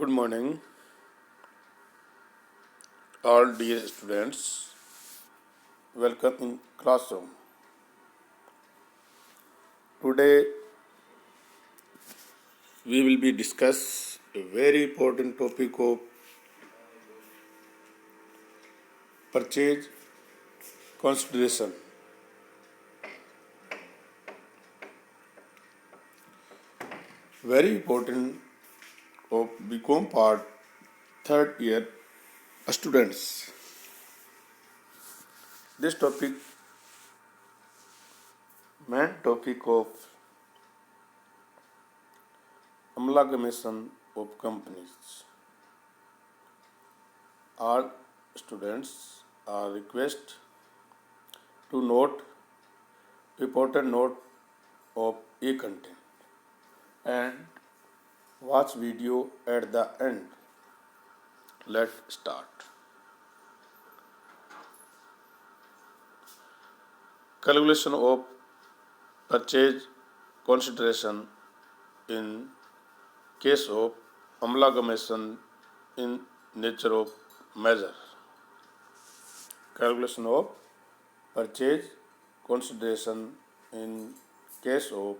Good morning, all dear students. Welcome in classroom. Today we will be discuss a very important topic of purchase consideration. Very important of BCom part third year students. This topic main topic of amalgamation of companies. All students are requested to note important note of e-content and watch video at the end. Let's start. Calculation of purchase consideration in case of amalgamation in nature of measure. Calculation of purchase consideration in case of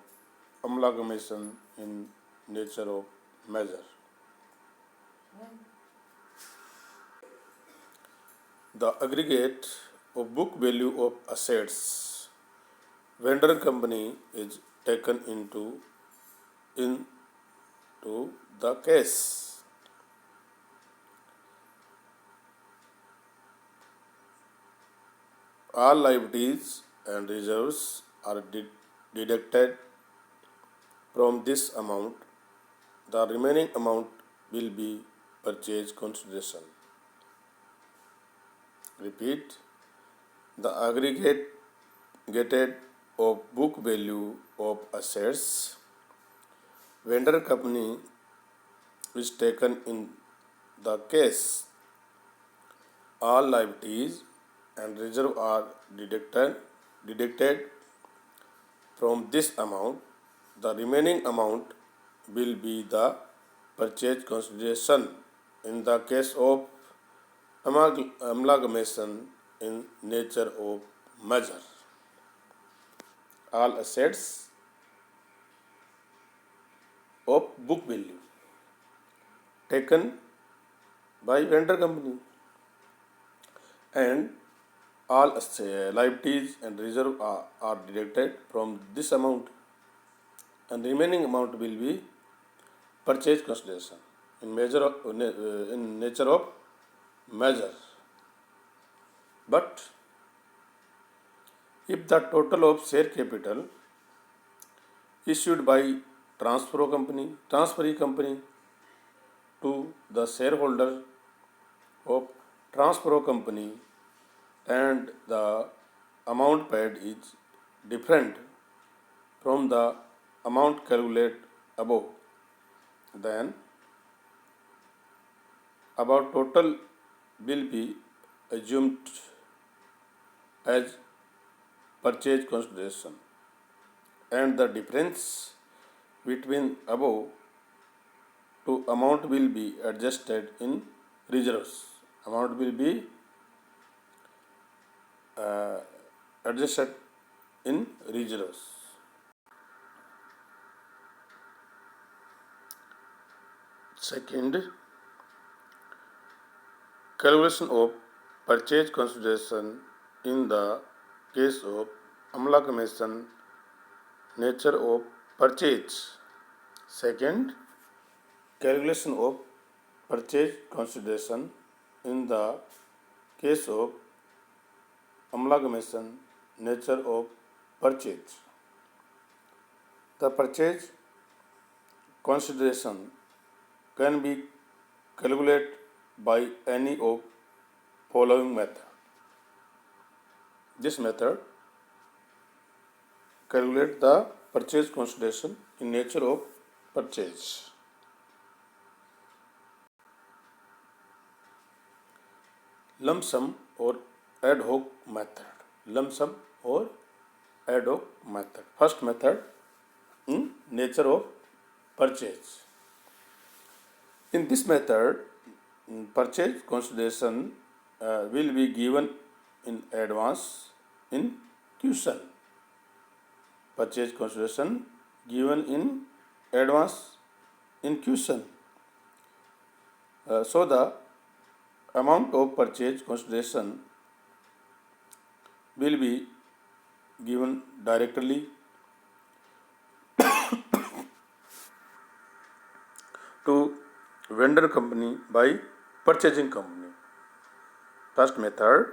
amalgamation in nature of measure. The aggregate of book value of assets vendor company is taken into the case. All liabilities and reserves are deducted from this amount. The remaining amount will be purchase consideration. Repeat. The aggregated of book value of assets vendor company is taken in the case. All liabilities and reserve are deducted from this amount. The remaining amount will be the purchase consideration in the case of amalgamation in nature of measure. All assets of book value taken by vendor company and all liabilities and reserve are deducted from this amount, and remaining amount will be purchase consideration in nature of measure. But if the total of share capital issued by transferee company to the shareholder of transfer company and the amount paid is different from the amount calculated above, then about total will be assumed as purchase consideration, and the difference between above to amount will be adjusted in reserves. Amount will be adjusted in reserves. Second, calculation of purchase consideration in the case of amalgamation nature of purchase. Second, calculation of purchase consideration in the case of amalgamation nature of purchase. The purchase consideration can be calculated by any of following method. This method calculate the purchase consideration in nature of purchase. Lump sum or ad hoc method. Lump sum or ad hoc method. First method in nature of purchase. In this method, purchase consideration will be given in advance in question. Purchase consideration given in advance in question. So the amount of purchase consideration will be given directly to vendor company by purchasing company. First method,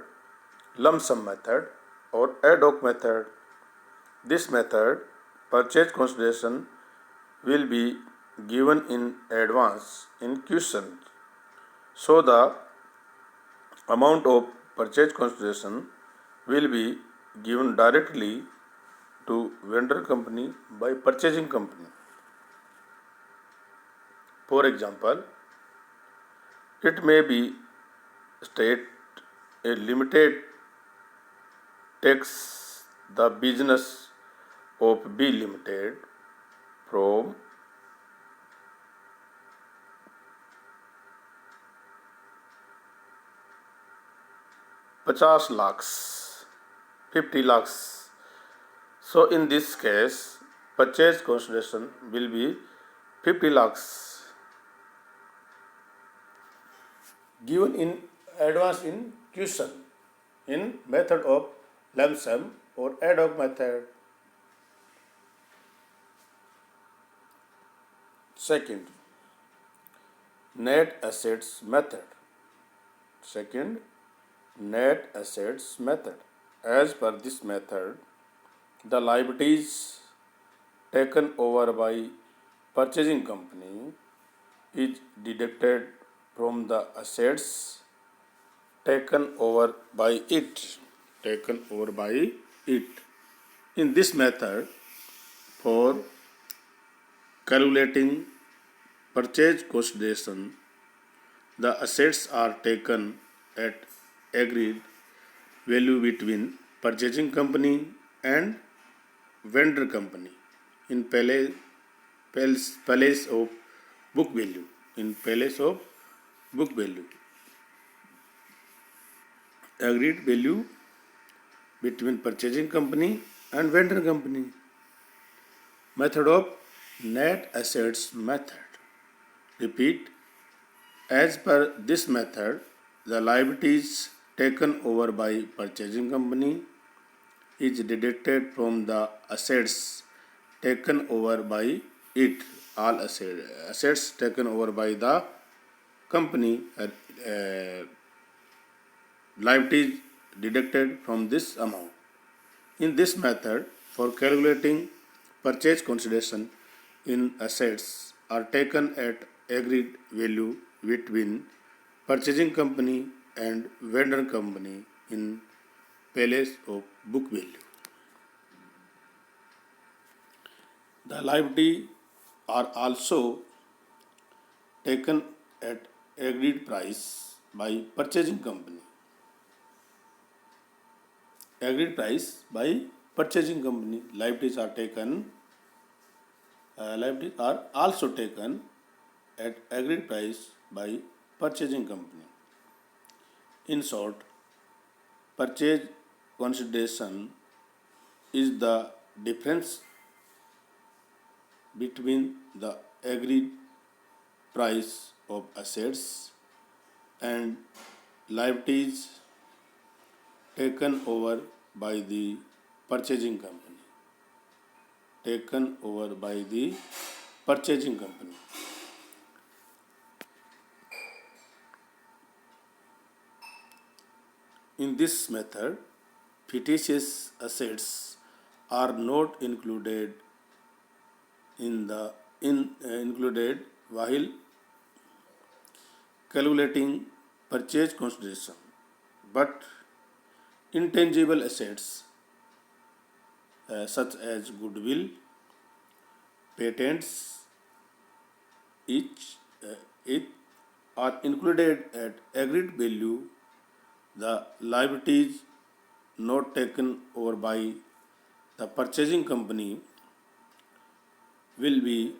lump sum method or ad hoc method. This method, purchase consideration will be given in advance in question. So the amount of purchase consideration will be given directly to vendor company by purchasing company. For example, it may be state a limited takes the business of B Limited from पचास lakhs, 50 lakhs. So in this case, purchase consideration will be 50 lakhs given in advance in question in method of lump sum or ad hoc method. Second, net assets method. Second, net assets method. As per this method, the liabilities taken over by purchasing company is deducted from the assets taken over by it. In this method, for calculating purchase consideration, the assets are taken at agreed value between purchasing company and vendor company in place of book value. Agreed value between purchasing company and vendor company. Method of net assets method. Repeat. As per this method, the liabilities taken over by purchasing company is deducted from the assets taken over by it. All assets taken over by the company liabilities deducted from this amount. In this method, for calculating purchase consideration in assets are taken at agreed value between purchasing company and vendor company in place of book value. The liability are also taken at agreed price by purchasing company. Agreed price by purchasing company. Liabilities are also taken at agreed price by purchasing company. In short, purchase consideration is the difference between the agreed price of assets and liabilities taken over by the purchasing company. In this method, fictitious assets are not included while calculating purchase consideration, but intangible assets such as goodwill, patents, each are included at agreed value. The liabilities not taken over by the purchasing company will be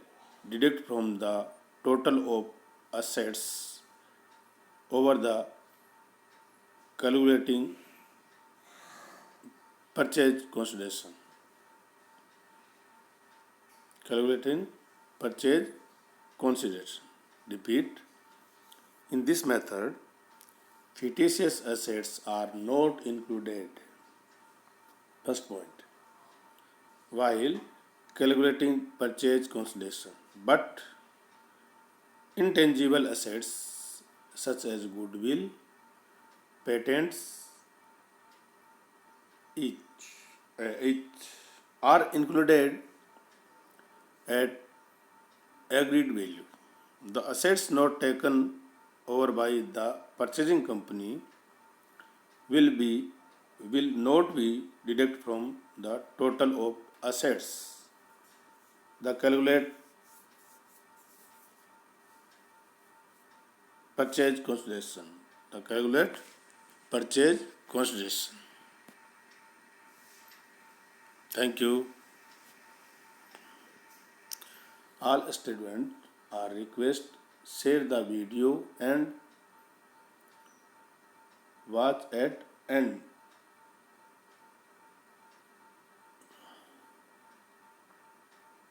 deducted from the total of assets over the calculating purchase consideration. Calculating purchase consideration. Repeat. In this method, fictitious assets are not included. First point. While calculating purchase consideration, but intangible assets such as goodwill, patents, each are included at agreed value. The assets not taken over by the purchasing company will not be deducted from the total of assets. The calculate purchase consideration. The calculate purchase consideration. Thank you. All students are request share the video and watch at end.